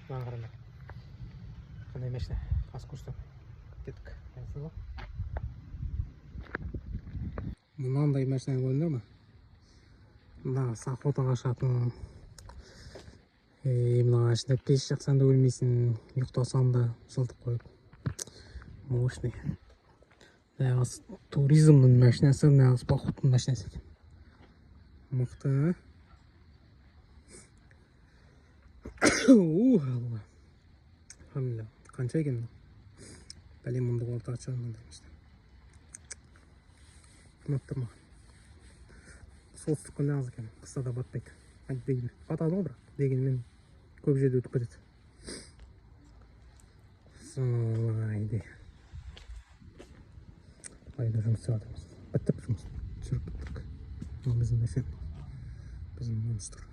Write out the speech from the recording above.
Маған қараңдар. Қандай машина? Қас көрсем. Кеттік. Қайсыз ба? Мынандай машина көрдіңдер ма? Мына охотаға шығатын. Мына ішінде пеш жақсаң да өлмейсің, ұйықтасаң да жылтып қойып. Мощный. Нағыз туризмнің машинасы, нағыз походтың машинасы екен. Мықты. Алла. Алла. Қанша екен? Бәлем мұнды ортаға шығармандай машина. Ұнап тұр маған. Солтүстікке нағыз екен. Қыста да батпайды. Айтпайды. Батады ғой бірақ. Дегенмен көп жерде өтіп кетеді. Солайды. Айда жұмыс істеп жатырмыз. Біттік жұмыс. Жүріп біттік. Бұл біздің мәселе. Біздің монстр.